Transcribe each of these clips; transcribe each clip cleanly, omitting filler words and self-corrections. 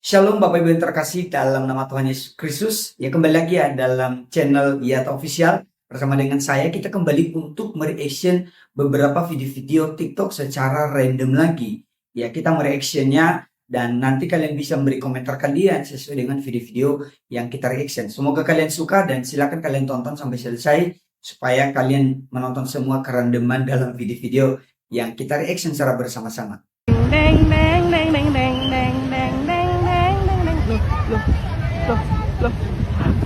Shalom Bapak Ibu yang terkasih dalam nama Tuhan Yesus Kristus. Ya kembali lagi ya dalam channel Yata Official. Bersama dengan saya kita kembali untuk mereaction beberapa video-video TikTok secara random lagi. Ya kita mereactionnya dan nanti kalian bisa memberi komentar kalian sesuai dengan video-video yang kita reaction. Semoga kalian suka dan silakan kalian tonton sampai selesai supaya kalian menonton semua kerandoman dalam video-video yang kita reaction secara bersama-sama. Deng deng deng deng deng deng deng deng deng deng deng loh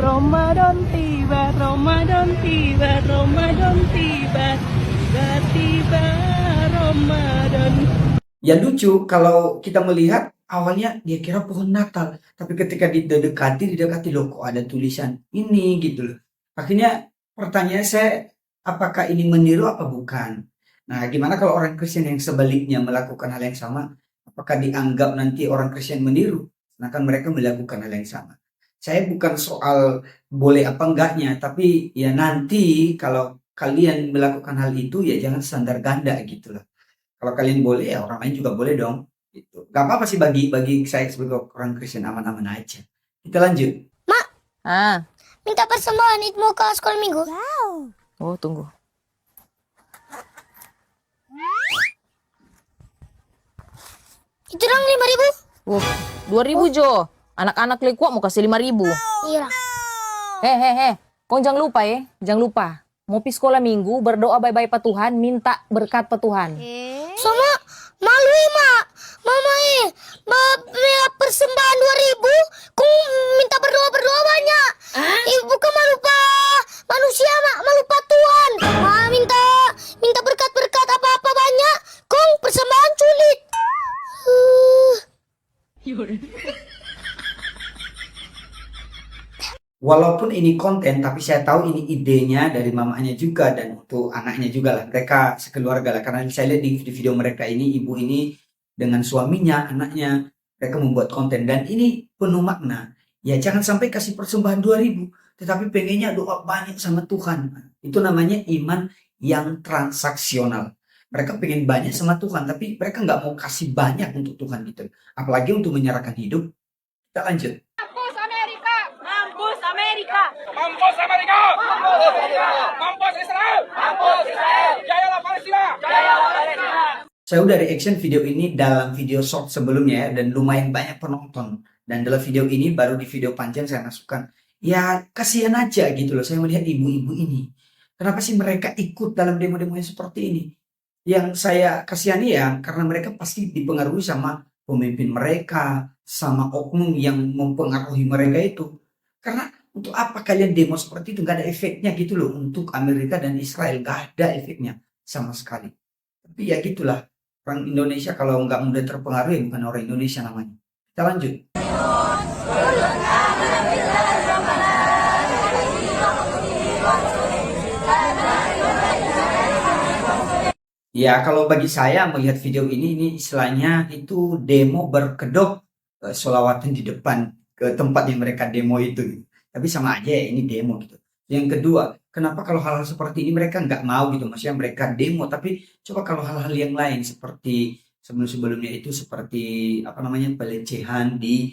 Ramadan tiba tiba Ramadan. Ya lucu kalau kita melihat awalnya dia kira pohon Natal, tapi ketika didekati loh kok ada tulisan ini gitu loh. Akhirnya pertanyaan saya, apakah ini meniru apa bukan? Nah, gimana kalau orang Kristen yang sebaliknya melakukan hal yang sama? Apakah dianggap nanti orang Kristen meniru? Sedangkan mereka melakukan hal yang sama. Saya bukan soal boleh apa enggaknya, tapi ya nanti kalau kalian melakukan hal itu ya jangan standar ganda gitu loh. Kalau kalian boleh ya orang lain juga boleh dong. Gitu. Gak apa-apa sih bagi saya sebagai orang Kristen aman-aman aja. Kita lanjut. Minta persembahan mau ke sekolah minggu. Oh, tunggu. Itu dong 5.000. Wah, 2.000 Jo. Anak-anak lekuak mau kasih 5.000. Iya. Kau jangan lupa ya, jangan lupa. Mau pi sekolah minggu, berdoa bye-bye pa Tuhan, minta berkat pa Tuhan. Sama malu mak. Mama persembahan 2.000. Kau minta berdoa banyak. Ibu kan malu pa manusia mak, malu pa Tuhan. Minta berkat apa-apa banyak. Kau persembahan sulit. Walaupun ini konten, tapi saya tahu ini idenya dari mamanya juga dan untuk anaknya juga lah. Mereka sekeluarga lah. Karena saya lihat di video mereka ini, ibu ini dengan suaminya, anaknya, mereka membuat konten. Dan ini penuh makna. Ya jangan sampai kasih persembahan 2.000, tetapi pengennya doa banyak sama Tuhan. Itu namanya iman yang transaksional. Mereka pengen banyak sama Tuhan, tapi mereka nggak mau kasih banyak untuk Tuhan gitu. Apalagi untuk menyerahkan hidup. Kita lanjut. Mampus Amerika! Mampus Amerika! Mampus Amerika! Mampus Israel! Mampus Israel! Jayalah Palestina! Jayalah Palestina! Saya udah reaction video ini dalam video short sebelumnya ya, dan lumayan banyak penonton. Dan dalam video ini, baru di video panjang saya masukkan. Ya kasihan aja gitu loh, saya melihat ibu-ibu ini. Kenapa sih mereka ikut dalam demo-demo yang seperti ini? Yang saya kasihani ya, karena mereka pasti dipengaruhi sama pemimpin mereka, sama oknum yang mempengaruhi mereka itu. Karena untuk apa kalian demo seperti itu? Gak ada efeknya gitu loh. Untuk Amerika dan Israel gak ada efeknya sama sekali. Tapi ya gitulah. Orang Indonesia kalau nggak mudah terpengaruh ya bukan orang Indonesia namanya. Kita lanjut. Ya kalau bagi saya melihat video ini istilahnya itu demo berkedok sholawatan di depan ke tempat yang mereka demo itu. Gitu. Tapi sama aja ya ini demo gitu. Yang kedua, kenapa kalau hal-hal seperti ini mereka nggak mau gitu, maksudnya mereka demo, tapi coba kalau hal-hal yang lain seperti sebelum-sebelumnya itu seperti apa namanya pelecehan di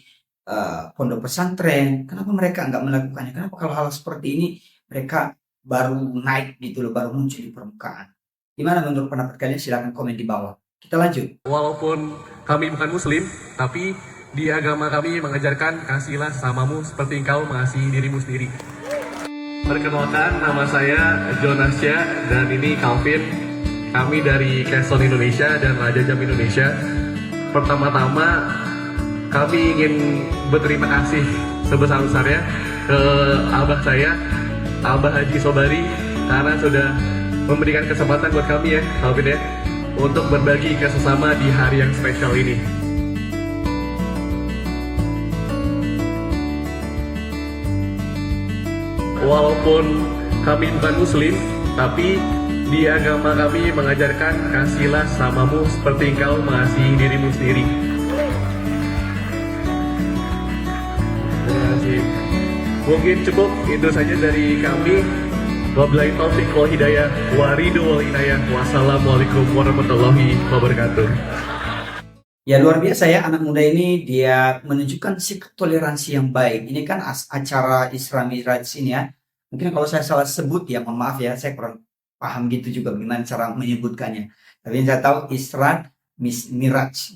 pondok pesantren, kenapa mereka nggak melakukannya? Kenapa kalau hal seperti ini mereka baru naik gitu loh, baru muncul di permukaan? Gimana menurut pendapat kalian? Silahkan komen di bawah. Kita lanjut. Walaupun kami bukan muslim, tapi di agama kami mengajarkan kasihilah sesamamu seperti engkau mengasihi dirimu sendiri. Perkenalkan, nama saya Jonasya dan ini Calvin. Kami dari Keston Indonesia dan Raja Jam Indonesia. Pertama-tama kami ingin berterima kasih sebesar-besarnya ke abah saya, Abah Haji Sobari, karena sudah memberikan kesempatan buat kami ya, Calvin ya, untuk berbagi ke sesama di hari yang spesial ini. Walaupun kami bukan muslim, tapi di agama kami mengajarkan kasihilah sesamamu seperti engkau mengasihi dirimu sendiri. Terima kasih. Mungkin cukup itu saja dari kami. Wabillahi taufiq wal hidayah, wa ridho wal inayah. Wassalamualaikum warahmatullahi wabarakatuh. Ya luar biasa ya anak muda ini dia menunjukkan sikap toleransi yang baik. Ini kan acara Isra Miraj ini ya. Mungkin kalau saya salah sebut ya mohon maaf ya, saya kurang paham gitu juga bagaimana cara menyebutkannya. Tapi yang saya tahu Isra Miraj.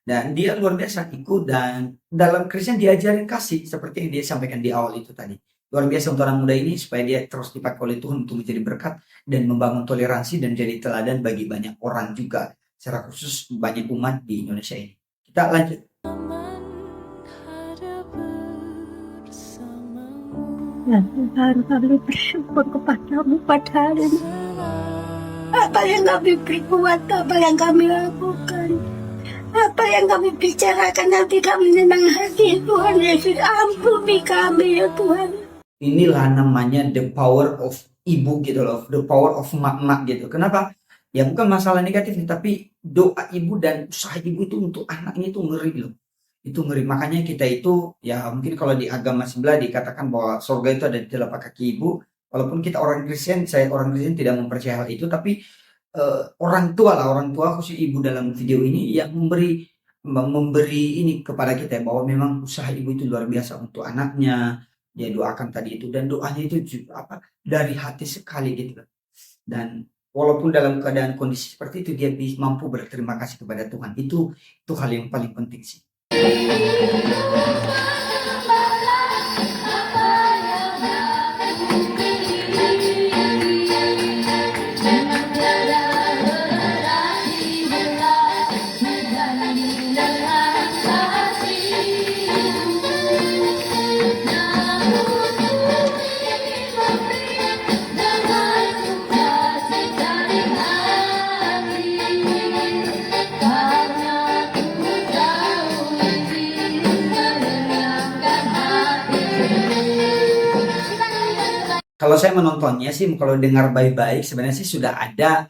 Dan dia luar biasa ikut dan dalam Kristen diajarin kasih seperti yang dia sampaikan di awal itu tadi. Luar biasa untuk anak muda ini supaya dia terus dipakai oleh Tuhan untuk menjadi berkat dan membangun toleransi dan jadi teladan bagi banyak orang juga. Secara khusus banyak umat di Indonesia ini. Kita lanjut. Ya Tuhan, kami bersyukur kepadamu pada hari ini. Apa yang kami perbuat, apa yang kami lakukan, apa yang kami bicarakan, nanti kami memang hati Tuhan Yesus, ampuni kami ya Tuhan. Inilah namanya the power of ibu gitu loh, the power of mak-mak gitu. Kenapa? Ya bukan masalah negatif nih, tapi doa ibu dan usaha ibu itu untuk anaknya itu ngeri loh. Itu ngeri. Makanya kita itu ya mungkin kalau di agama sebelah dikatakan bahwa surga itu ada di telapak kaki ibu. Walaupun kita orang Kristen, saya orang Kristen tidak mempercayai hal itu, tapi orang tua khusus ibu dalam video ini yang memberi ini kepada kita bahwa memang usaha ibu itu luar biasa untuk anaknya. Dia doakan tadi itu dan doanya itu juga dari hati sekali gitu loh. Dan walaupun dalam keadaan kondisi seperti itu dia mampu berterima kasih kepada Tuhan. Itu hal yang paling penting sih. Kalau saya menontonnya sih, kalau dengar baik-baik sebenarnya sih sudah ada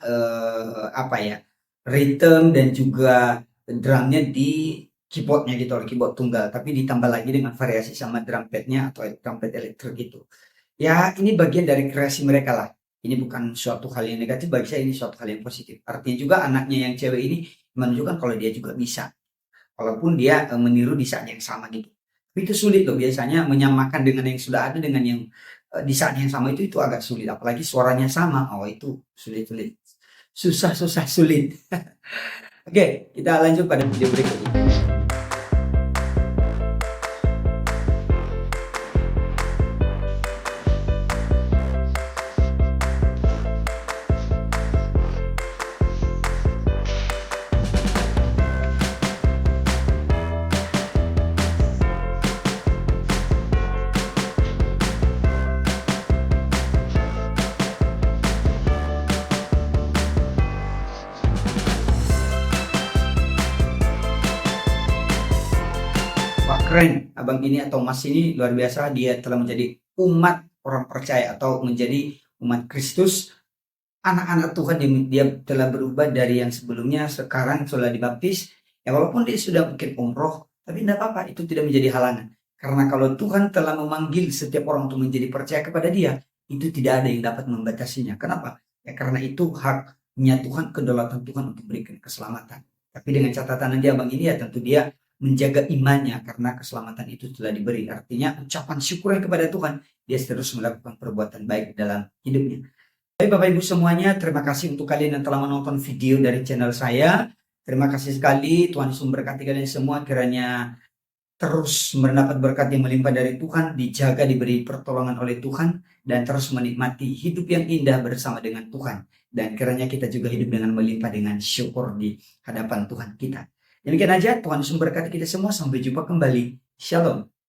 rhythm dan juga drumnya di keyboardnya gitu, keyboard tunggal, tapi ditambah lagi dengan variasi sama drum padnya atau drum pad elektrik gitu. Ya ini bagian dari kreasi mereka lah. Ini bukan suatu hal yang negatif, bagi saya ini suatu hal yang positif. Artinya juga anaknya yang cewek ini menunjukkan kalau dia juga bisa, walaupun dia meniru di saat yang sama gitu. Tapi itu sulit loh biasanya menyamakan dengan yang sudah ada dengan yang di saat yang sama itu agak sulit, apalagi suaranya sama. Oh itu sulit, susah sulit. Oke, kita lanjut pada video berikutnya. Keren, abang ini atau mas ini luar biasa, dia telah menjadi umat orang percaya atau menjadi umat Kristus, anak-anak Tuhan. Dia telah berubah dari yang sebelumnya, sekarang sudah dibaptis. Ya walaupun dia sudah mungkin umroh, tapi tidak apa-apa, itu tidak menjadi halangan. Karena kalau Tuhan telah memanggil setiap orang untuk menjadi percaya kepada dia, itu tidak ada yang dapat membatasinya. Kenapa? Ya karena itu haknya Tuhan, kedaulatan Tuhan untuk berikan keselamatan. Tapi dengan catatan dia abang ini ya tentu dia menjaga imannya karena keselamatan itu telah diberi. Artinya ucapan syukurnya kepada Tuhan, dia terus melakukan perbuatan baik dalam hidupnya. Baik Bapak Ibu semuanya, terima kasih untuk kalian yang telah menonton video dari channel saya. Terima kasih sekali, Tuhan Yesus memberkati kalian semua, kiranya terus mendapat berkat yang melimpah dari Tuhan, dijaga, diberi pertolongan oleh Tuhan, dan terus menikmati hidup yang indah bersama dengan Tuhan. Dan kiranya kita juga hidup dengan melimpah dengan syukur di hadapan Tuhan kita. Demikian aja, Tuhan Yesus memberkati kita semua. Sampai jumpa kembali. Shalom.